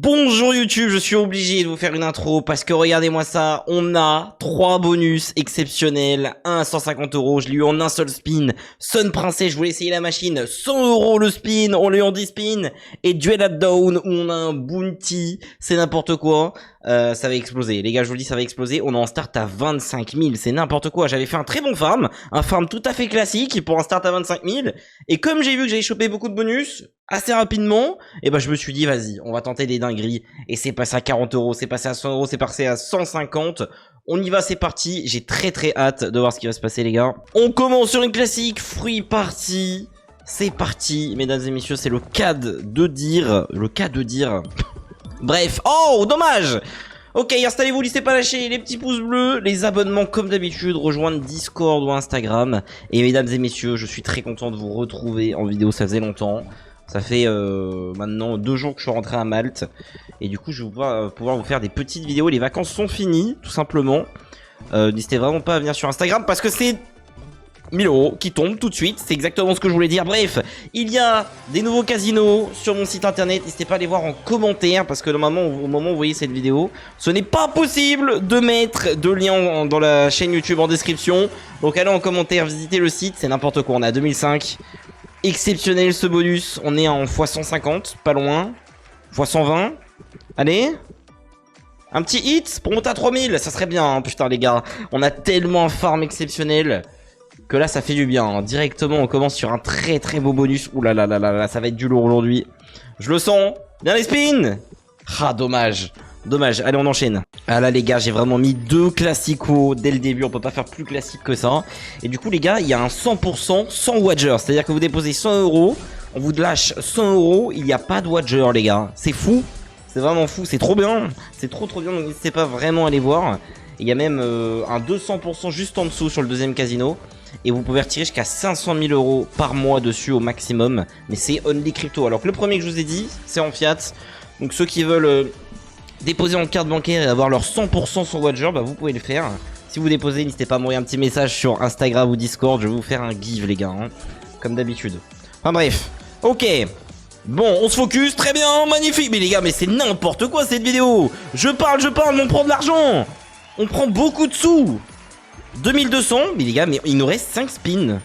Bonjour YouTube, je suis obligé de vous faire une intro parce que regardez-moi ça, on a 3 bonus exceptionnels, un à 150 €, je l'ai eu en un seul spin, Sun Princess, je voulais essayer la machine, 100 € le spin, on l'a eu en 10 spins, et Duel at Dawn où on a un bounty, c'est n'importe quoi, ça va exploser, les gars je vous le dis ça va exploser, on est en start à 25 000, c'est n'importe quoi, j'avais fait un très bon farm, un farm tout à fait classique pour un start à 25 000, et comme j'ai vu que j'avais chopé beaucoup de bonus, assez rapidement, et ben je me suis dit vas-y, on va tenter des dingueries, et c'est passé à 40 €, c'est passé à 100 €, c'est passé à 150, on y va, c'est parti, j'ai très hâte de voir ce qui va se passer les gars. On commence sur une classique, fruit party, c'est parti, mesdames et messieurs, c'est le cas de dire, bref, oh dommage. Ok, installez-vous, n'hésitez pas à lâcher les petits pouces bleus, les abonnements comme d'habitude, rejoindre Discord ou Instagram, et mesdames et messieurs, je suis très content de vous retrouver en vidéo, ça faisait longtemps. Ça fait maintenant 2 jours que je suis rentré à Malte. Et du coup je vais pouvoir vous faire des petites vidéos. Les vacances sont finies tout simplement. N'hésitez vraiment pas à venir sur Instagram parce que c'est 1000 € qui tombent tout de suite. C'est exactement ce que je voulais dire. Bref, il y a des nouveaux casinos sur mon site internet. N'hésitez pas à les voir en commentaire parce que normalement au moment où vous voyez cette vidéo, ce n'est pas possible de mettre de lien dans la chaîne YouTube en description. Donc allez en commentaire, visitez le site, c'est n'importe quoi. On est à 2005. Exceptionnel ce bonus, on est en x150, pas loin, x120, allez, un petit hit pour monter à 3000, ça serait bien, hein, putain les gars, on a tellement un farm exceptionnel, que là ça fait du bien, hein. Directement on commence sur un très beau bonus, ouh là là, ça va être du lourd aujourd'hui, je le sens, bien les spins, ah dommage, allez on enchaîne. Ah là les gars, j'ai vraiment mis 2 classicos dès le début, on peut pas faire plus classique que ça. Et du coup les gars, il y a un 100% sans wager, c'est à dire que vous déposez 100 €, on vous lâche 100 €, il n'y a pas de wager les gars, c'est fou, c'est vraiment fou, c'est trop bien, c'est trop bien, donc n'hésitez pas vraiment à aller voir. Il y a même un 200% juste en dessous sur le deuxième casino. Et vous pouvez retirer jusqu'à 500 000 € par mois dessus au maximum, mais c'est only crypto. Alors que le premier que je vous ai dit, c'est en fiat, donc ceux qui veulent... déposer en carte bancaire et avoir leur 100% sur wager, bah vous pouvez le faire. Si vous déposez, n'hésitez pas à m'envoyer un petit message sur Instagram ou Discord, je vais vous faire un give les gars, hein, comme d'habitude. Enfin bref, ok. Bon, on se focus, très bien, magnifique. Mais les gars, mais c'est n'importe quoi cette vidéo. Je parle, mais on prend de l'argent. On prend beaucoup de sous. 2200, mais les gars, mais il nous reste 5 spins.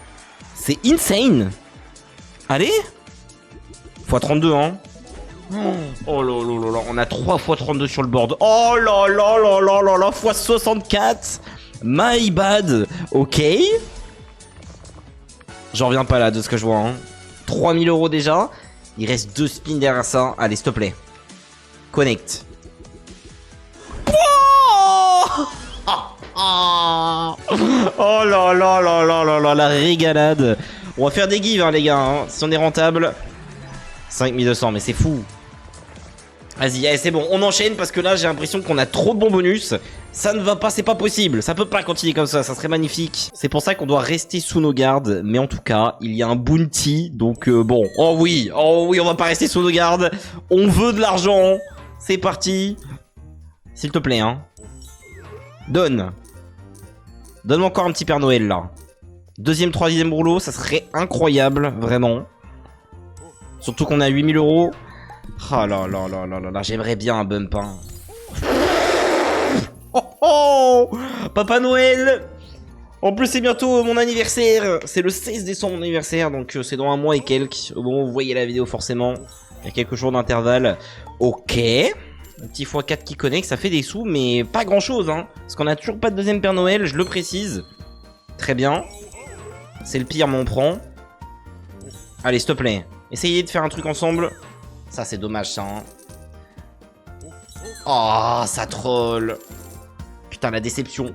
C'est insane. Allez x32, hein. Oh là là là, on a 3 x 32 sur le board. Oh là là, x 64. My bad. Ok. J'en reviens pas là de ce que je vois. Hein. 3000 € déjà. Il reste 2 spins derrière ça. Allez, s'il te plaît. Connect. Oh là là, la régalade. On va faire des gives, hein, les gars. Hein. Si on est rentable. 5200, mais c'est fou. Vas-y, allez, c'est bon, on enchaîne parce que là j'ai l'impression qu'on a trop de bons bonus. Ça ne va pas, c'est pas possible. Ça peut pas continuer comme ça serait magnifique. C'est pour ça qu'on doit rester sous nos gardes. Mais en tout cas, il y a un bounty. Donc bon, oh oui, on va pas rester sous nos gardes. On veut de l'argent. C'est parti. S'il te plaît, hein. Donne-moi encore un petit Père Noël là. Deuxième, troisième rouleau, ça serait incroyable, vraiment. Surtout qu'on a 8000 €. Oh là, j'aimerais bien un bump, hein. Oh, Papa Noël. En plus c'est bientôt mon anniversaire. C'est le 16 décembre mon anniversaire. Donc c'est dans un mois et quelques. Au moment où vous voyez la vidéo forcément. Il y a quelques jours d'intervalle. Ok. Un petit x4 qui connecte, ça fait des sous. Mais pas grand chose, hein. Parce qu'on a toujours pas de deuxième Père Noël, je le précise. Très bien. C'est le pire mais on prend. Allez s'il te plaît. Essayez de faire un truc ensemble. Ça c'est dommage ça, hein. Oh ça troll. Putain la déception.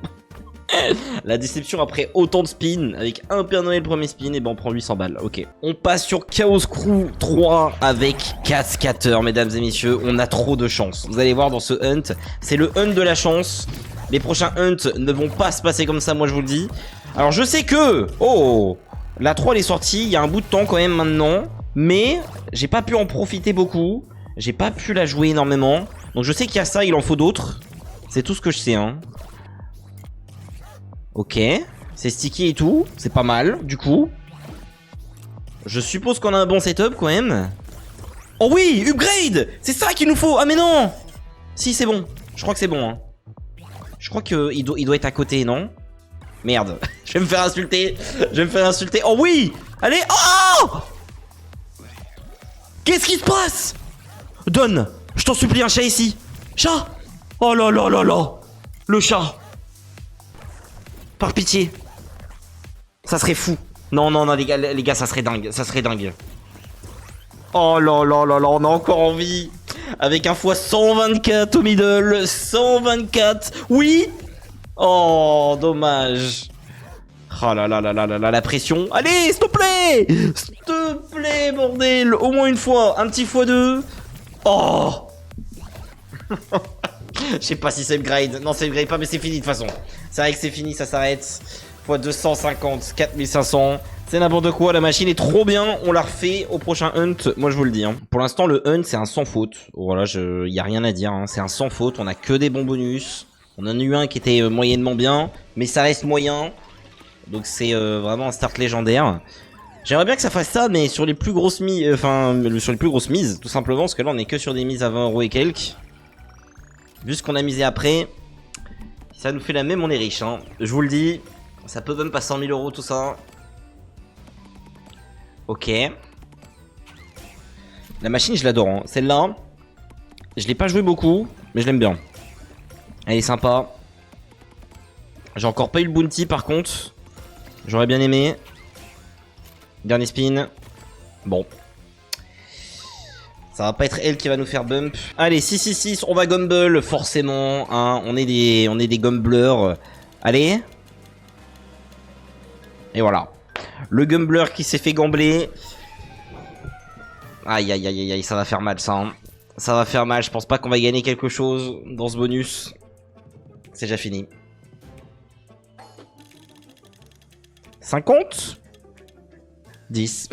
La déception après autant de spins. Avec un Père Noël premier spin. Et ben on prend 800 balles. Ok. On passe sur Chaos Crew 3 avec Cascateur. Mesdames et messieurs, on a trop de chance. Vous allez voir dans ce hunt. C'est le hunt de la chance. Les prochains hunts ne vont pas se passer comme ça, moi je vous le dis. Alors je sais que... Oh, la 3 elle est sortie il y a un bout de temps quand même maintenant. Mais j'ai pas pu en profiter beaucoup. J'ai pas pu la jouer énormément. Donc je sais qu'il y a ça, il en faut d'autres. C'est tout ce que je sais, hein. Ok. C'est sticky et tout. C'est pas mal, du coup. Je suppose qu'on a un bon setup quand même. Oh oui, upgrade. C'est ça qu'il nous faut. Ah mais non. Si, c'est bon. Je crois que c'est bon. Hein. Je crois qu'il doit être à côté, non? Merde. Je vais me faire insulter. Je vais me faire insulter. Oh oui. Allez. Oh. Qu'est-ce qui se passe? Donne. Je t'en supplie un chat ici. Chat. Oh là là là là. Le chat. Par pitié. Ça serait fou. Non, non, non, les gars, ça serait dingue. Ça serait dingue. Oh là là là là, on a encore envie. Avec un x124 au middle. 124. Oui. Oh, dommage. Oh là là là là là là, la pression. Allez, s'il te plaît. S'il te plaît, bordel. Au moins une fois. Un petit x2. Oh. Je sais pas si c'est upgrade. Non, c'est upgrade pas, mais c'est fini de toute façon. C'est vrai que c'est fini, ça s'arrête. Fois 250, 4500. C'est n'importe quoi, la machine est trop bien. On la refait au prochain hunt, moi je vous le dis. Hein. Pour l'instant, le hunt, c'est un sans faute. Voilà, y a rien à dire. Hein. C'est un sans faute, on a que des bons bonus. On en a eu un qui était moyennement bien, mais ça reste moyen. Donc c'est vraiment un start légendaire. J'aimerais bien que ça fasse ça, mais sur les plus grosses mises, sur les plus grosses mises, tout simplement, parce que là on est que sur des mises à 20 € et quelques. Vu ce qu'on a misé après, si ça nous fait la même, on est riche. Hein. Je vous le dis, ça peut même pas 100 000 € tout ça. Ok. La machine, je l'adore. Hein. Celle-là, je l'ai pas joué beaucoup, mais je l'aime bien. Elle est sympa. J'ai encore pas eu le bounty par contre. J'aurais bien aimé. Dernier spin. Bon. Ça va pas être elle qui va nous faire bump. Allez, 666, on va gumble, forcément. Hein. On est des gumblers. Allez. Et voilà. Le gumbler qui s'est fait gambler. Aïe, aïe, aïe, aïe, ça va faire mal, ça. Hein. Ça va faire mal. Je pense pas qu'on va gagner quelque chose dans ce bonus. C'est déjà fini. 50 10.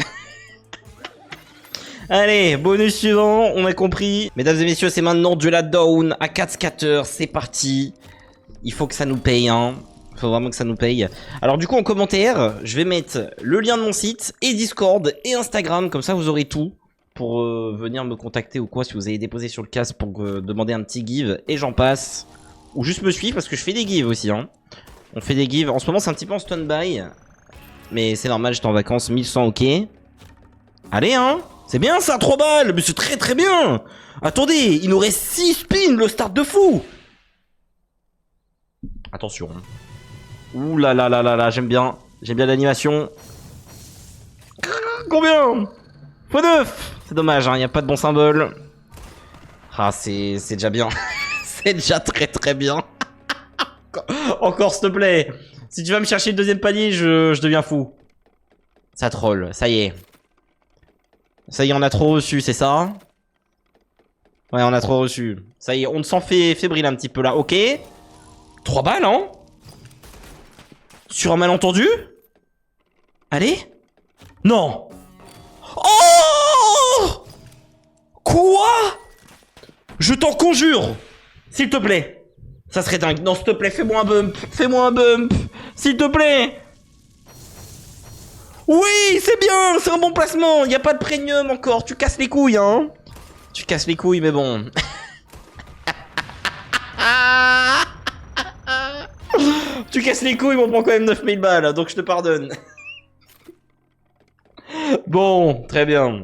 Allez, bonus suivant, on a compris. Mesdames et messieurs, c'est maintenant de la down à 4 scatters, c'est parti. Il faut que ça nous paye, hein. Il faut vraiment que ça nous paye. Alors du coup, en commentaire, je vais mettre le lien de mon site, et Discord, et Instagram. Comme ça, vous aurez tout pour venir me contacter ou quoi, si vous avez déposé sur le casque pour demander un petit give, et j'en passe. Ou juste me suivre, parce que je fais des gives aussi, hein. On fait des gives. En ce moment, c'est un petit peu en stand-by. Mais c'est normal, j'étais en vacances, 1100, ok. Allez, hein. C'est bien ça, 3 balles. Mais c'est très très bien. Attendez, il nous reste 6 spins, le start de fou. Attention. Ouh là là là là là, j'aime bien. J'aime bien l'animation. Combien? x9. C'est dommage, hein, il n'y a pas de bon symbole. Ah, c'est déjà bien. C'est déjà très très bien. Encore, s'il te plaît. Si tu vas me chercher le deuxième panier, je deviens fou. Ça troll, ça y est. Ça y est, on a trop reçu, c'est ça? Ouais, on a trop reçu. Ça y est, on s'en fait fébrile un petit peu là, ok. 3 balles, hein? Sur un malentendu? Allez? Non. Oh! Quoi? Je t'en conjure. S'il te plaît. Ça serait dingue. Non, s'il te plaît, fais-moi un bump. Fais-moi un bump. S'il te plaît. Oui, c'est bien. C'est un bon placement. Il n'y a pas de premium encore. Tu casses les couilles, hein. Tu casses les couilles, mais bon. Tu casses les couilles, mais on prend quand même 9000 balles. Donc je te pardonne. Bon, très bien.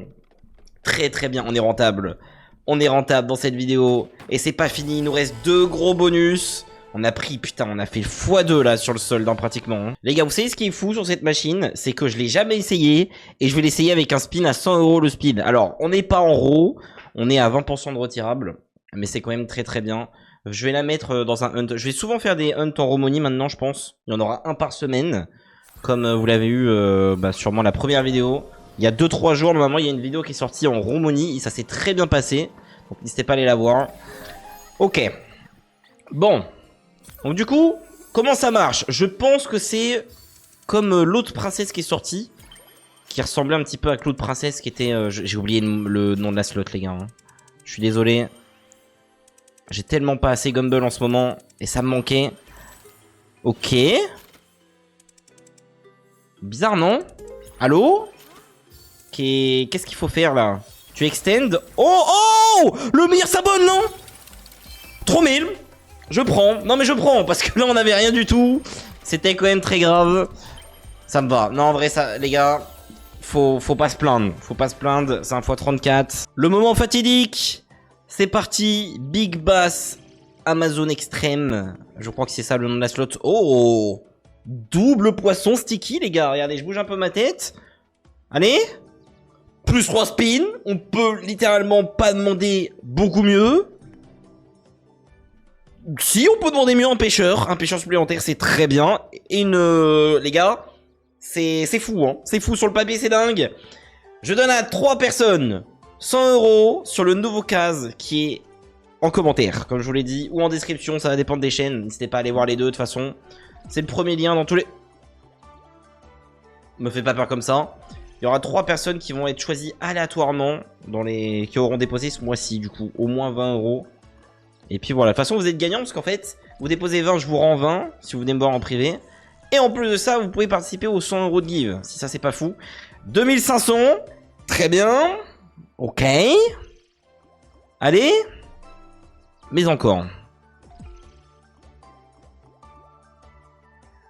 Très très bien. On est rentable. On est rentable dans cette vidéo. Et c'est pas fini. Il nous reste 2 gros bonus. On a pris, putain, on a fait x2 là sur le solde, hein, pratiquement. Les gars, vous savez ce qui est fou sur cette machine? C'est que je l'ai jamais essayé. Et je vais l'essayer avec un spin à 100 € le spin. Alors, on n'est pas en RAW. On est à 20% de retirable. Mais c'est quand même très très bien. Je vais la mettre dans un hunt. Je vais souvent faire des hunts en Romonie maintenant, je pense. Il y en aura un par semaine. Comme vous l'avez eu sûrement la première vidéo. Il y a 2-3 jours, normalement, il y a une vidéo qui est sortie en Romonie. Et ça s'est très bien passé. Donc n'hésitez pas à aller la voir. Ok. Bon. Donc du coup, comment ça marche? Je pense que c'est comme l'autre princesse qui est sortie. Qui ressemblait un petit peu à Claude Princesse qui était... j'ai oublié le nom de la slot, les gars. Hein. Je suis désolé. J'ai tellement pas assez Gumble en ce moment. Et ça me manquait. Ok. Bizarre, non? Allô? Qu'est-ce qu'il faut faire, là? Tu extends. Oh, oh, le meilleur s'abonne, non? 3000. Je prends. Non, mais je prends, parce que là, on avait rien du tout. C'était quand même très grave. Ça me va. Non, en vrai, ça, les gars, faut pas se plaindre. Faut pas se plaindre. C'est un x34. Le moment fatidique. C'est parti. Big Bass Amazon Extreme. Je crois que c'est ça le nom de la slot. Oh, double poisson sticky, les gars. Regardez, je bouge un peu ma tête. Allez. Plus 3 spins. On peut littéralement pas demander beaucoup mieux. Si, on peut demander mieux un pêcheur. Un pêcheur supplémentaire, c'est très bien. Et les gars, c'est fou, hein. C'est fou, sur le papier, c'est dingue. Je donne à 3 personnes 100 € sur le nouveau case qui est en commentaire, comme je vous l'ai dit, ou en description, ça va dépendre des chaînes. N'hésitez pas à aller voir les deux, de toute façon. C'est le premier lien dans tous les... Me fais pas peur comme ça. Il y aura 3 personnes qui vont être choisies aléatoirement, qui auront déposé ce mois-ci, du coup, au moins 20 €. Et puis voilà, de toute façon vous êtes gagnant parce qu'en fait, vous déposez 20, je vous rends 20 si vous venez me voir en privé. Et en plus de ça, vous pouvez participer aux 100 € de give, si ça c'est pas fou. 2500, très bien. Ok. Allez. Mais encore.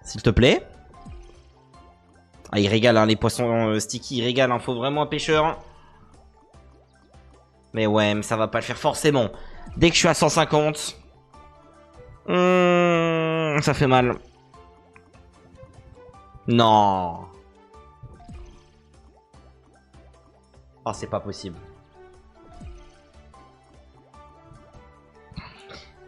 S'il te plaît. Ah, il régale, hein, les poissons sticky, il régale, hein, faut vraiment un pêcheur. Mais ouais, mais ça va pas le faire forcément. Dès que je suis à 150, ça fait mal. Non. Oh, c'est pas possible.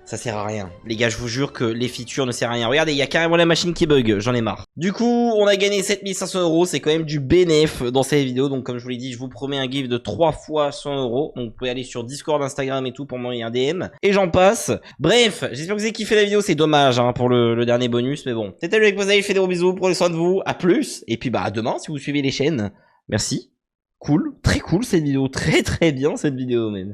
Ça sert à rien. Les gars, je vous jure que les features ne servent à rien. Regardez, il y a carrément la machine qui bug. J'en ai marre. Du coup, on a gagné 7500 €. C'est quand même du bénéf dans cette vidéo. Donc, comme je vous l'ai dit, je vous promets un gift de 3 fois 100 €. Donc, vous pouvez aller sur Discord, Instagram et tout pour m'envoyer un DM. Et j'en passe. Bref, j'espère que vous avez kiffé la vidéo. C'est dommage hein, pour le dernier bonus. Mais bon, c'était le mec Mosaï. Je fais des gros bisous. Prenez soin de vous. À plus. Et puis, bah, à demain si vous suivez les chaînes. Merci. Cool. Très cool cette vidéo. Très très bien cette vidéo même.